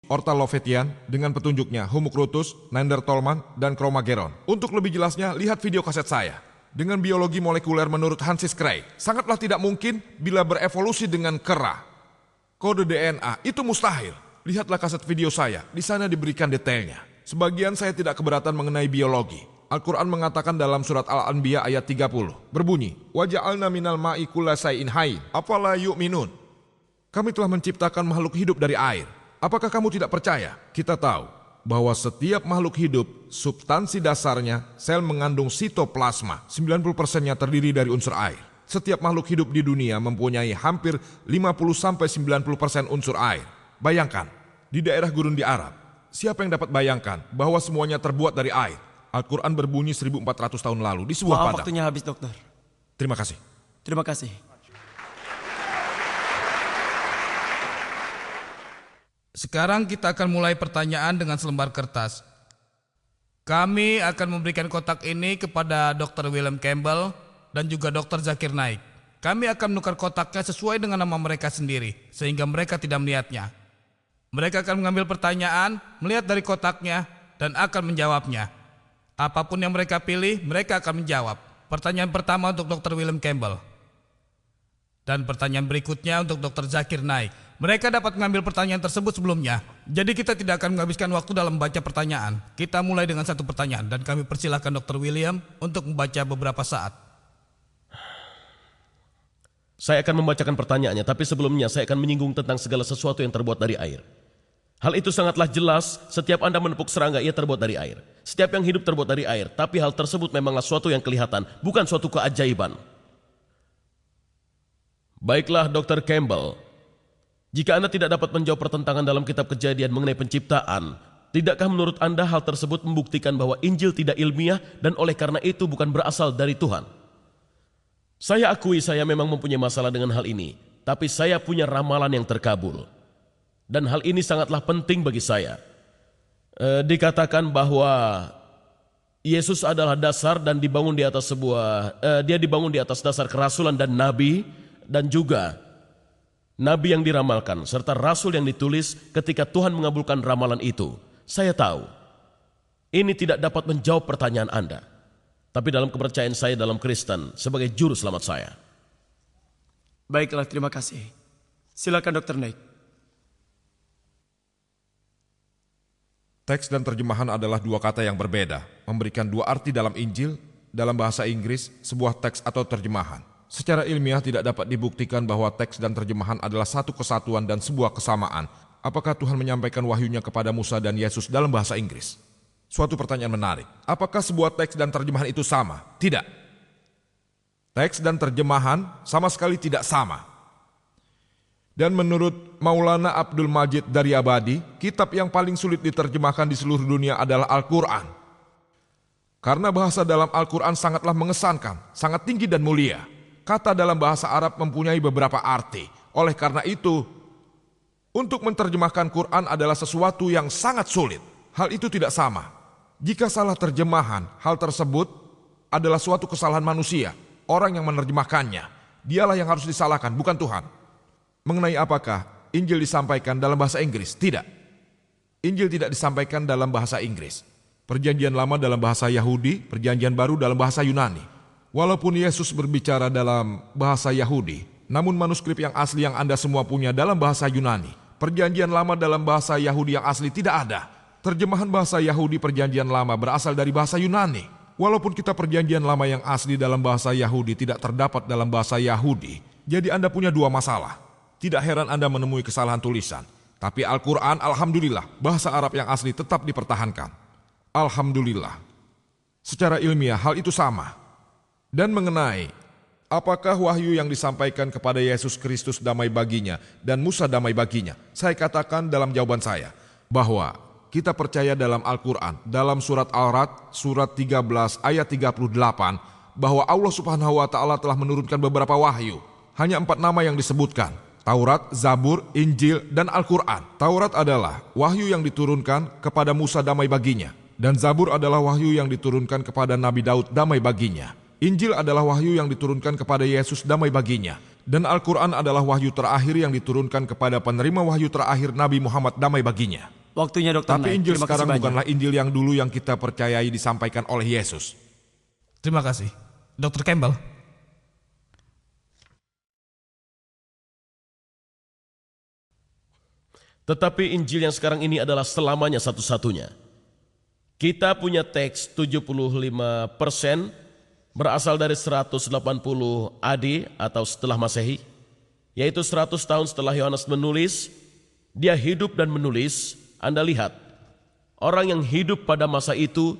Ortalovetian dengan petunjuknya Humukrutus, Neanderthal dan Cro-Magnon. Untuk lebih jelasnya, lihat video kaset saya. Dengan biologi molekuler menurut Hansis Cray, sangatlah tidak mungkin bila berevolusi dengan kera. Kode DNA itu mustahil. Lihatlah kaset video saya, di sana diberikan detailnya. Sebagian saya tidak keberatan mengenai biologi. Al-Quran mengatakan dalam surat Al-Anbiya ayat 30, berbunyi, "Waja'alna minal ma'i kulla shay'in hayy, afala yu'minun." Kami telah menciptakan makhluk hidup dari air. Apakah kamu tidak percaya? Kita tahu bahwa setiap makhluk hidup, substansi dasarnya, sel mengandung sitoplasma, 90%-nya terdiri dari unsur air. Setiap makhluk hidup di dunia mempunyai hampir 50-90% unsur air. Bayangkan, di daerah gurun di Arab, siapa yang dapat bayangkan bahwa semuanya terbuat dari air? Al-Quran berbunyi 1400 tahun lalu di sebuah padang. Waktunya habis, dokter. Terima kasih. Terima kasih. Sekarang kita akan mulai pertanyaan dengan selembar kertas. Kami akan memberikan kotak ini kepada Dr. William Campbell dan juga Dr. Zakir Naik. Kami akan menukar kotaknya sesuai dengan nama mereka sendiri, sehingga mereka tidak melihatnya. Mereka akan mengambil pertanyaan, melihat dari kotaknya, dan akan menjawabnya. Apapun yang mereka pilih, mereka akan menjawab. Pertanyaan pertama untuk Dr. William Campbell. Dan pertanyaan berikutnya untuk Dr. Zakir Naik. Mereka dapat mengambil pertanyaan tersebut sebelumnya. Jadi kita tidak akan menghabiskan waktu dalam membaca pertanyaan. Kita mulai dengan satu pertanyaan dan kami persilahkan Dr. William untuk membaca beberapa saat. Saya akan membacakan pertanyaannya, tapi sebelumnya saya akan menyinggung tentang segala sesuatu yang terbuat dari air. Hal itu sangatlah jelas, setiap Anda menepuk serangga ia terbuat dari air. Setiap yang hidup terbuat dari air, tapi hal tersebut memanglah suatu yang kelihatan, bukan suatu keajaiban. Baiklah Dr. Campbell, jika Anda tidak dapat menjawab pertentangan dalam kitab Kejadian mengenai penciptaan, tidakkah menurut Anda hal tersebut membuktikan bahwa Injil tidak ilmiah dan oleh karena itu bukan berasal dari Tuhan? Saya akui saya memang mempunyai masalah dengan hal ini, tapi saya punya ramalan yang terkabul. Dan hal ini sangatlah penting bagi saya. Dikatakan bahwa Yesus adalah dasar dan dibangun di atas dia dibangun di atas dasar kerasulan dan nabi, dan juga nabi yang diramalkan, serta rasul yang ditulis ketika Tuhan mengabulkan ramalan itu. Saya tahu, ini tidak dapat menjawab pertanyaan Anda. Tapi dalam kepercayaan saya dalam Kristen, sebagai juru selamat saya. Baiklah, terima kasih. Silakan Dr. Naik. Teks dan terjemahan adalah dua kata yang berbeda, memberikan dua arti dalam Injil, dalam bahasa Inggris, sebuah teks atau terjemahan. Secara ilmiah tidak dapat dibuktikan bahwa teks dan terjemahan adalah satu kesatuan dan sebuah kesamaan. Apakah Tuhan menyampaikan wahyunya kepada Musa dan Yesus dalam bahasa Inggris? Suatu pertanyaan menarik. Apakah sebuah teks dan terjemahan itu sama? Tidak. Teks dan terjemahan sama sekali tidak sama. Dan menurut Maulana Abdul Majid Daryabadi, kitab yang paling sulit diterjemahkan di seluruh dunia adalah Al-Quran. Karena bahasa dalam Al-Quran sangatlah mengesankan, sangat tinggi dan mulia. Kata dalam bahasa Arab mempunyai beberapa arti. Oleh karena itu, untuk menerjemahkan Quran adalah sesuatu yang sangat sulit. Hal itu tidak sama. Jika salah terjemahan, hal tersebut adalah suatu kesalahan manusia, orang yang menerjemahkannya. Dialah yang harus disalahkan, bukan Tuhan. Mengenai apakah Injil disampaikan dalam bahasa Inggris? Tidak. Injil tidak disampaikan dalam bahasa Inggris. Perjanjian Lama dalam bahasa Yahudi, Perjanjian Baru dalam bahasa Yunani. Walaupun Yesus berbicara dalam bahasa Yahudi, namun manuskrip yang asli yang Anda semua punya dalam bahasa Yunani. Perjanjian Lama dalam bahasa Yahudi yang asli tidak ada. Terjemahan bahasa Yahudi Perjanjian Lama berasal dari bahasa Yunani. Walaupun kitab Perjanjian Lama yang asli dalam bahasa Yahudi tidak terdapat dalam bahasa Yahudi, jadi Anda punya dua masalah. Tidak heran Anda menemui kesalahan tulisan. Tapi Al-Quran, alhamdulillah, bahasa Arab yang asli tetap dipertahankan. Alhamdulillah. Secara ilmiah hal itu sama. Dan mengenai apakah wahyu yang disampaikan kepada Yesus Kristus damai baginya dan Musa damai baginya, saya katakan dalam jawaban saya bahwa kita percaya dalam Al-Quran, dalam surat Al-Ra'd, surat 13 ayat 38, bahwa Allah Subhanahu wa Ta'ala telah menurunkan beberapa wahyu. Hanya 4 nama yang disebutkan: Taurat, Zabur, Injil, dan Al-Quran. Taurat adalah wahyu yang diturunkan kepada Musa damai baginya, dan Zabur adalah wahyu yang diturunkan kepada Nabi Daud damai baginya. Injil adalah wahyu yang diturunkan kepada Yesus damai baginya, dan Al-Quran adalah wahyu terakhir yang diturunkan kepada penerima wahyu terakhir Nabi Muhammad damai baginya. Waktunya Dr. Tapi Knight. Injil Terima kasih sekarang banyak. bukanlah Injil yang dulu yang kita percayai disampaikan oleh Yesus. Terima kasih. Dr. Campbell. Tetapi Injil yang sekarang ini adalah selamanya satu-satunya. Kita punya teks 75% berasal dari 180 AD atau setelah Masehi, yaitu 100 tahun setelah Yohanes menulis. Dia hidup dan menulis. Anda lihat, orang yang hidup pada masa itu,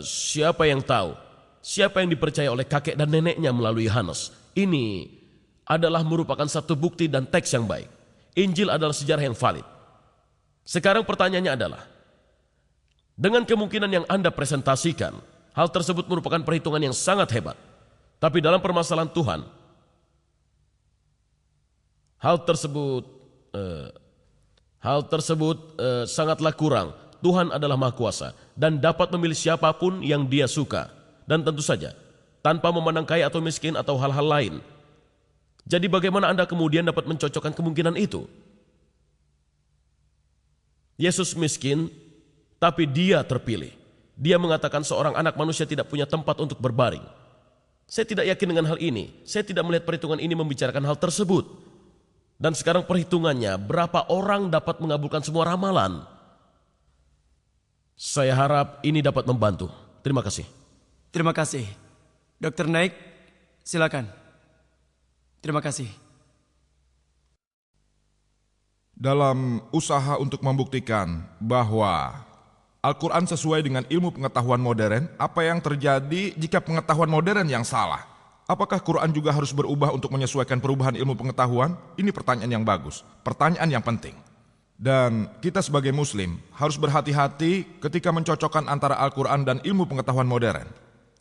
siapa yang tahu? Siapa yang dipercaya oleh kakek dan neneknya melalui Yohanes? Ini adalah merupakan satu bukti dan teks yang baik. Injil adalah sejarah yang valid. Sekarang pertanyaannya adalah, dengan kemungkinan yang Anda presentasikan, hal tersebut merupakan perhitungan yang sangat hebat. Tapi dalam permasalahan Tuhan, hal tersebut sangatlah kurang. Tuhan adalah Maha Kuasa dan dapat memilih siapapun yang Dia suka. Dan tentu saja, tanpa memandang kaya atau miskin atau hal-hal lain. Jadi bagaimana Anda kemudian dapat mencocokkan kemungkinan itu? Yesus miskin, tapi Dia terpilih. Dia mengatakan seorang anak manusia tidak punya tempat untuk berbaring. Saya tidak yakin dengan hal ini. Saya tidak melihat perhitungan ini membicarakan hal tersebut. Dan sekarang perhitungannya, berapa orang dapat mengabulkan semua ramalan? Saya harap ini dapat membantu. Terima kasih. Terima kasih. Dr. Knight, silakan. Terima kasih. Dalam usaha untuk membuktikan bahwa Al-Quran sesuai dengan ilmu pengetahuan modern, apa yang terjadi jika pengetahuan modern yang salah? Apakah Quran juga harus berubah untuk menyesuaikan perubahan ilmu pengetahuan? Ini pertanyaan yang bagus, pertanyaan yang penting. Dan kita sebagai muslim harus berhati-hati ketika mencocokkan antara Al-Quran dan ilmu pengetahuan modern.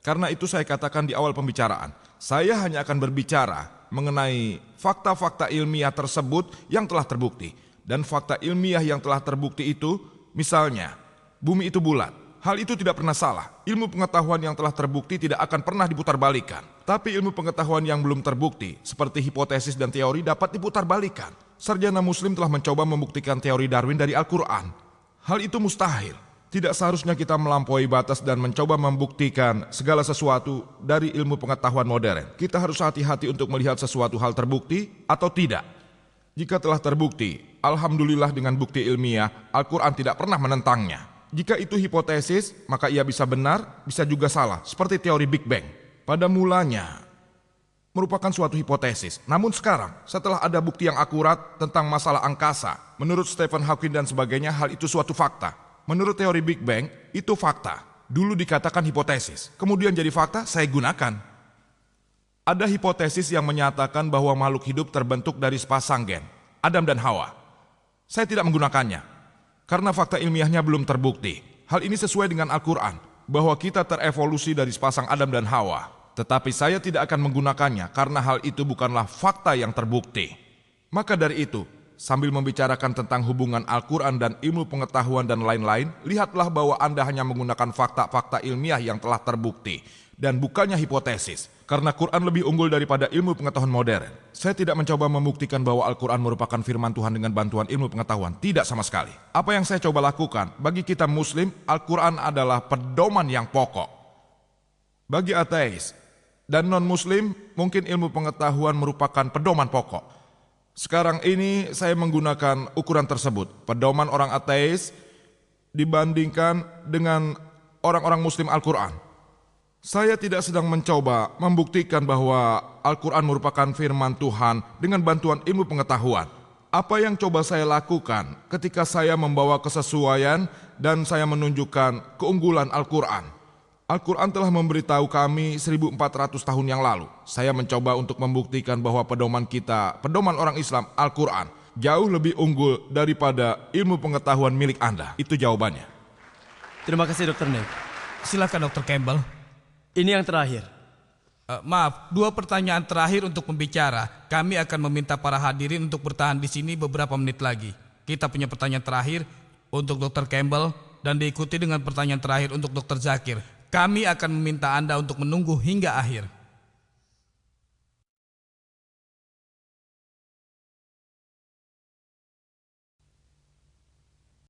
Karena itu saya katakan di awal pembicaraan, saya hanya akan berbicara mengenai fakta-fakta ilmiah tersebut yang telah terbukti. Dan fakta ilmiah yang telah terbukti itu, misalnya, bumi itu bulat. Hal itu tidak pernah salah. Ilmu pengetahuan yang telah terbukti tidak akan pernah diputarbalikkan. Tapi ilmu pengetahuan yang belum terbukti, seperti hipotesis dan teori, dapat diputarbalikkan. Sarjana muslim telah mencoba membuktikan teori Darwin dari Al-Quran. Hal itu mustahil. Tidak seharusnya kita melampaui batas dan mencoba membuktikan segala sesuatu dari ilmu pengetahuan modern. Kita harus hati-hati untuk melihat sesuatu hal terbukti atau tidak. Jika telah terbukti, alhamdulillah dengan bukti ilmiah, Al-Quran tidak pernah menentangnya. Jika itu hipotesis, maka ia bisa benar, bisa juga salah, seperti teori Big Bang. Pada mulanya, merupakan suatu hipotesis. Namun sekarang, setelah ada bukti yang akurat tentang masalah angkasa, menurut Stephen Hawking dan sebagainya, hal itu suatu fakta. Menurut teori Big Bang, itu fakta. Dulu dikatakan hipotesis, kemudian jadi fakta, saya gunakan. Ada hipotesis yang menyatakan bahwa makhluk hidup terbentuk dari sepasang gen, Adam dan Hawa. Saya tidak menggunakannya, karena fakta ilmiahnya belum terbukti. Hal ini sesuai dengan Al-Quran, bahwa kita terevolusi dari sepasang Adam dan Hawa. Tetapi saya tidak akan menggunakannya, karena hal itu bukanlah fakta yang terbukti. Maka dari itu, sambil membicarakan tentang hubungan Al-Quran dan ilmu pengetahuan dan lain-lain, lihatlah bahwa Anda hanya menggunakan fakta-fakta ilmiah yang telah terbukti, dan bukannya hipotesis, karena Quran lebih unggul daripada ilmu pengetahuan modern. Saya tidak mencoba membuktikan bahwa Al-Quran merupakan firman Tuhan dengan bantuan ilmu pengetahuan, tidak sama sekali. Apa yang saya coba lakukan, bagi kita muslim, Al-Quran adalah pedoman yang pokok. Bagi ateis dan non-muslim, mungkin ilmu pengetahuan merupakan pedoman pokok. Sekarang ini saya menggunakan ukuran tersebut, pedoman orang ateis dibandingkan dengan orang-orang muslim Al-Quran. Saya tidak sedang mencoba membuktikan bahwa Al-Quran merupakan firman Tuhan dengan bantuan ilmu pengetahuan. Apa yang coba saya lakukan ketika saya membawa kesesuaian dan saya menunjukkan keunggulan Al-Quran. Al-Quran telah memberitahu kami 1400 tahun yang lalu. Saya mencoba untuk membuktikan bahwa pedoman kita, pedoman orang Islam, Al-Quran, jauh lebih unggul daripada ilmu pengetahuan milik Anda. Itu jawabannya. Terima kasih Dr. Knight. Silakan Dr. Campbell. Ini yang terakhir. Maaf, 2 pertanyaan terakhir untuk pembicara. Kami akan meminta para hadirin untuk bertahan di sini beberapa menit lagi. Kita punya pertanyaan terakhir untuk Dr. Campbell dan diikuti dengan pertanyaan terakhir untuk Dr. Zakir. Kami akan meminta Anda untuk menunggu hingga akhir.